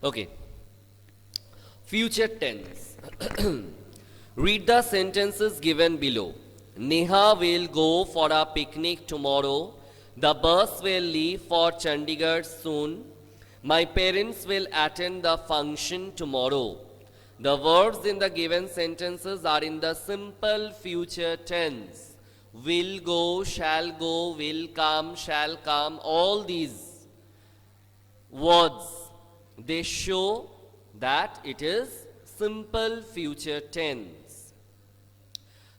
Okay. Future tense. Read the sentences given below. Neha will go for a picnic tomorrow. The bus will leave for Chandigarh soon. My parents will attend the function tomorrow. The verbs in the given sentences are in the simple future tense. Will go, will come, shall come. All these words, they show that it is simple future tense.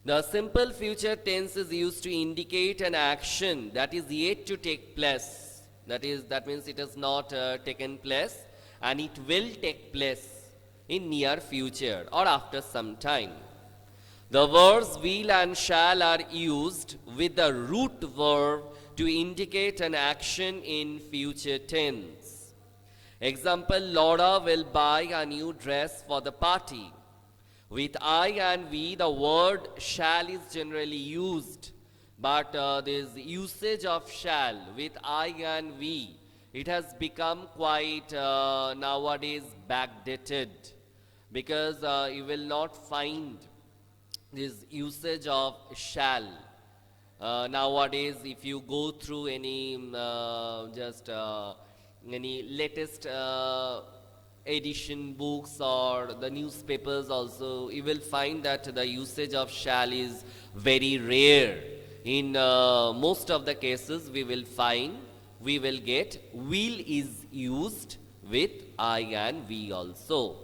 The simple future tense is used to indicate an action that is yet to take place. That means it has not taken place, and it will take place in near future or after some time. The verbs will and shall are used with the root verb to indicate an action in future tense. Example, Laura will buy a new dress for the party. With I and we, the word shall is generally used, but this usage of shall with I and we, it has become quite nowadays backdated, because you will not find this usage of shall. Nowadays, if you go through any any latest edition books or the newspapers also, you will find that the usage of shall is very rare. In most of the cases, we will get will is used with I and we also.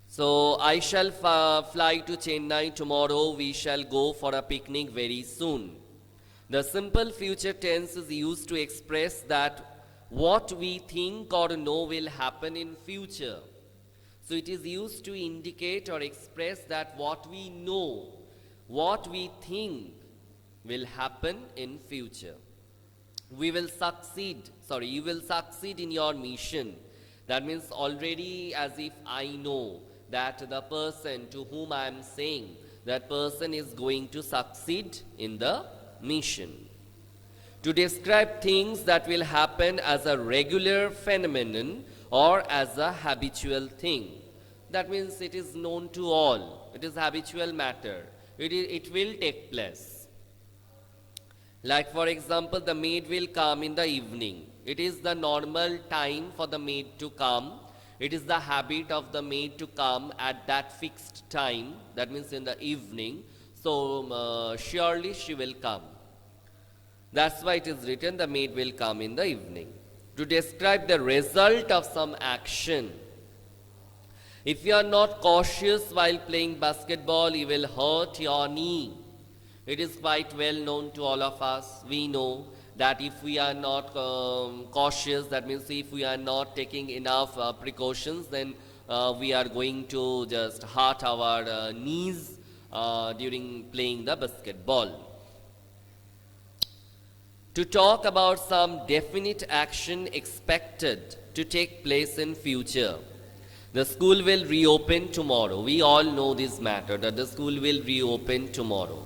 So, I shall fly to Chennai tomorrow. We shall go for a picnic very soon. The simple future tense is used to express that what we think or know will happen in future. So it is used to indicate or express that what we know, what we think will happen in future. You will succeed in your mission. That means already as if I know that the person to whom I am saying, that person is going to succeed in the mission. To describe things that will happen as a regular phenomenon or as a habitual thing. That means it is known to all. It is habitual matter. It will take place. Like for example, the maid will come in the evening. It is the normal time for the maid to come. It is the habit of the maid to come at that fixed time. That means in the evening. So surely she will come. That's why it is written, the maid will come in the evening. To describe the result of some action. If you are not cautious while playing basketball, you will hurt your knee. It is quite well known to all of us. We know that if we are not cautious, that means if we are not taking enough precautions, then we are going to just hurt our knees during playing the basketball. To talk about some definite action expected to take place in future. The school will reopen tomorrow. We all know this matter, that the school will reopen tomorrow.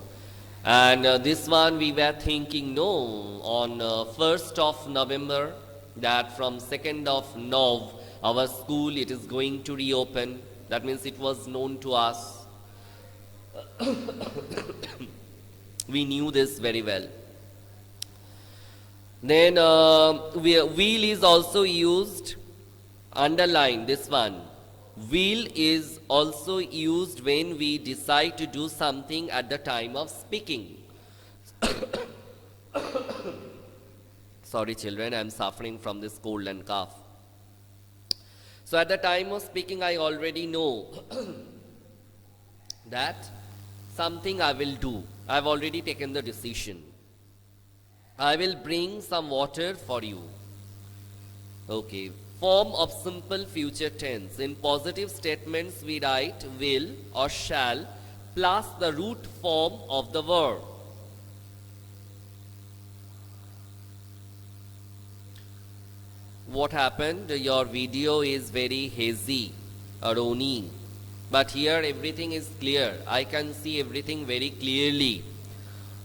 And this one we were thinking, no, on 1st of November, that from 2nd of Nov, our school, it is going to reopen. That means it was known to us. We knew this very well. Then will is also used, underline this one. Will is also used when we decide to do something at the time of speaking. Sorry children, I am suffering from this cold and cough. So at the time of speaking, I already know that something I will do. I have already taken the decision. I will bring some water for you. Okay. Form of simple future tense. In positive statements, we write will or shall plus the root form of the verb. What happened? Your video is very hazy, Aroni. But here everything is clear. I can see everything very clearly.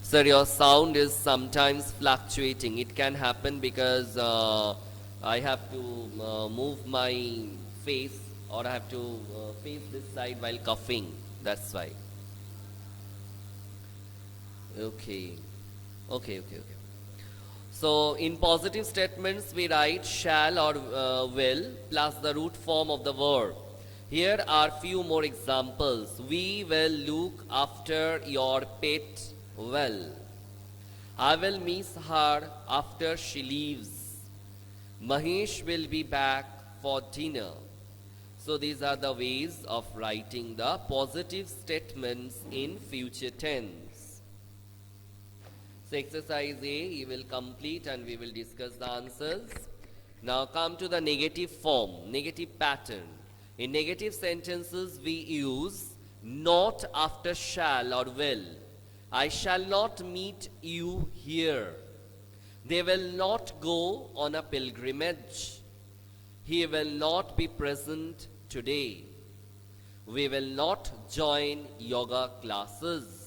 Sir, your sound is sometimes fluctuating. It can happen because I have to move my face, or I have to face this side while coughing. That's why. Okay. Okay. So in positive statements we write shall or will plus the root form of the verb. Here are few more examples. We will look after your pet well. I will miss her after she leaves. Mahesh will be back for dinner. So these are the ways of writing the positive statements in future tense. So exercise A, you will complete and we will discuss the answers. Now come to the negative form, negative pattern. In negative sentences we use not after shall or will. I shall not meet you here. They will not go on a pilgrimage. He will not be present today. We will not join yoga classes.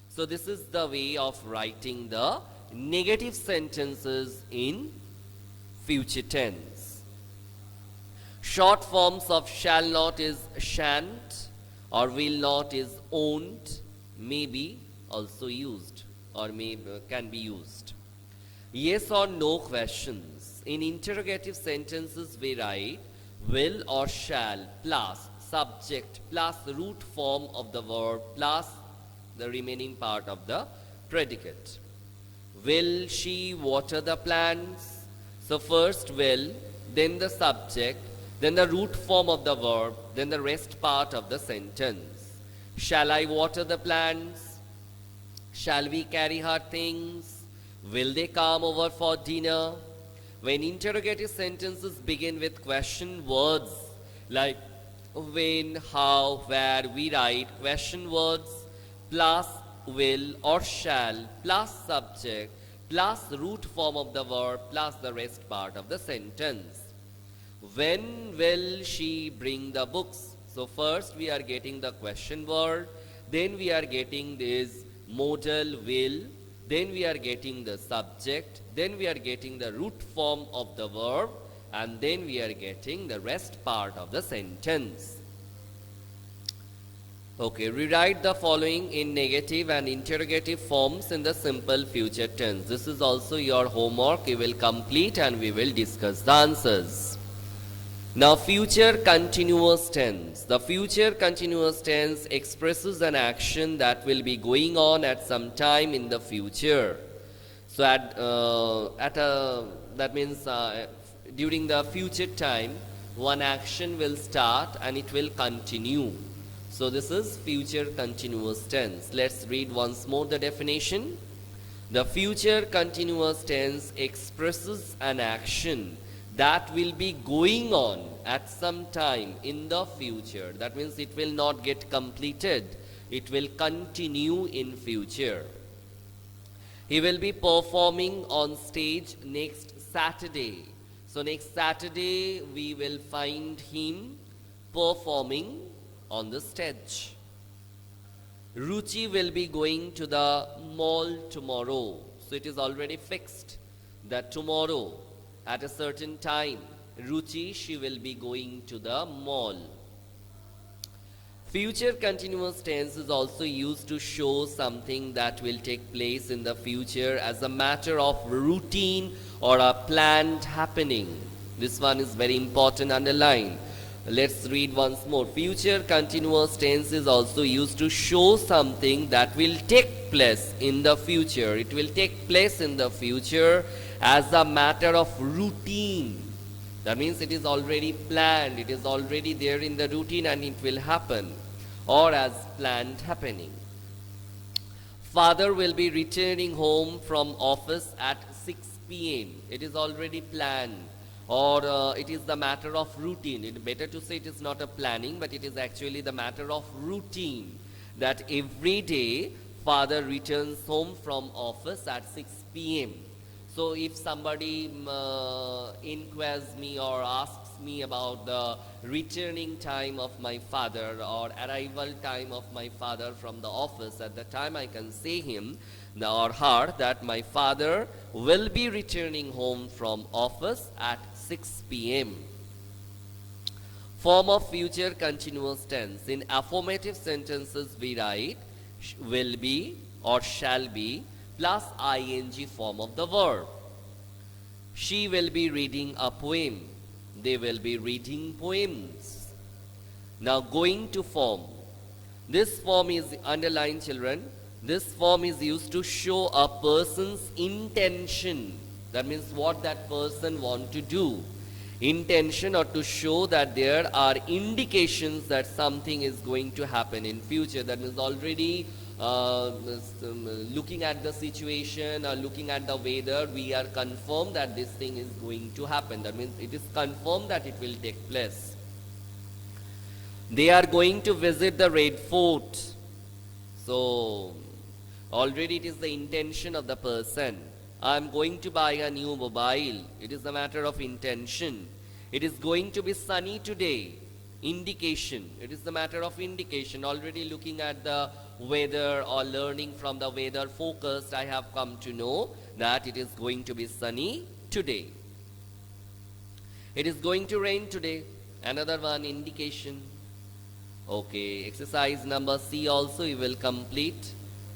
So this is the way of writing the negative sentences in future tense. Short forms of shall not is shan't, or will not is won't, may be also used, or can be used. Yes or no questions. In interrogative sentences we write will or shall plus subject plus root form of the verb plus the remaining part of the predicate. Will she water the plants? So first will, then the subject, then the root form of the verb, then the rest part of the sentence. Shall I water the plants? Shall we carry her things? Will they come over for dinner? When interrogative sentences begin with question words like when, how, where, we write question words plus will or shall plus subject plus root form of the verb plus the rest part of the sentence. When will she bring the books? So first we are getting the question word, then we are getting this modal will, then we are getting the subject, then we are getting the root form of the verb, and then we are getting the rest part of the sentence. Okay, rewrite the following in negative and interrogative forms in the simple future tense. This is also your homework. You will complete and we will discuss the answers. Now, future continuous tense. The future continuous tense expresses an action that will be going on at some time in the future. So, that means during the future time, one action will start and it will continue. So this is future continuous tense. Let's read once more the definition. The future continuous tense expresses an action that will be going on at some time in the future. That means it will not get completed. It will continue in future. He will be performing on stage next Saturday. So next Saturday we will find him performing on the stage. Ruchi will be going to the mall tomorrow. So it is already fixed that tomorrow at a certain time, Ruchi, she will be going to the mall. Future continuous tense is also used to show something that will take place in the future as a matter of routine or a planned happening. This one is very important, underline. Let's read once more. Future continuous tense is also used to show something that will take place in the future. It will take place in the future as a matter of routine. That means it is already planned. It is already there in the routine and it will happen. Or as planned happening. Father will be returning home from office at 6 p.m. It is already planned. Or it is the matter of routine. It is better to say it is not a planning, but it is actually the matter of routine. That every day, father returns home from office at 6 p.m. So if somebody inquires me or asks me about the returning time of my father or arrival time of my father from the office, at the time I can say him or her that my father will be returning home from office at 6 p.m. Form of future continuous tense. In affirmative sentences we write will be or shall be plus ing form of the verb. She will be reading a poem. They will be reading poems. Now going to form. This form is underlined, children. This form is used to show a person's intention. That means what that person want to do. Intention, or to show that there are indications that something is going to happen in future. That means already looking at the situation or looking at the weather, we are confirmed that this thing is going to happen. That means it is confirmed that it will take place. They are going to visit the Red Fort. So already it is the intention of the person. I am going to buy a new mobile. It is a matter of intention. It is going to be sunny today. Indication. It is the matter of indication. Already looking at the weather or learning from the weather focused, I have come to know that it is going to be sunny today. It is going to rain today. Another one, indication. Okay, exercise number C also you will complete.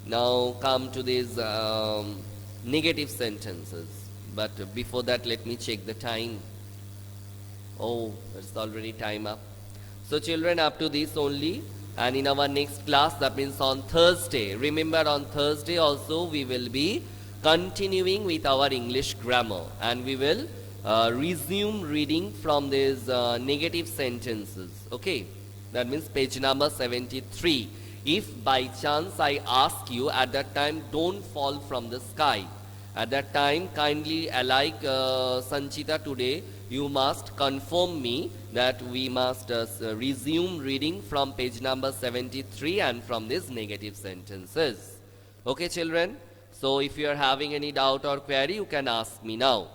Now come to these negative sentences. But before that, let me check the time. Oh, it's already time up. So children, up to this only. And in our next class, that means on Thursday. Remember, on Thursday also we will be continuing with our English grammar. And we will resume reading from these negative sentences. Okay, that means page number 73. If by chance I ask you, at that time don't fall from the sky. At that time, kindly, like Sanchita today, you must confirm me that we must resume reading from page number 73 and from these negative sentences. Okay children, so if you are having any doubt or query, you can ask me now.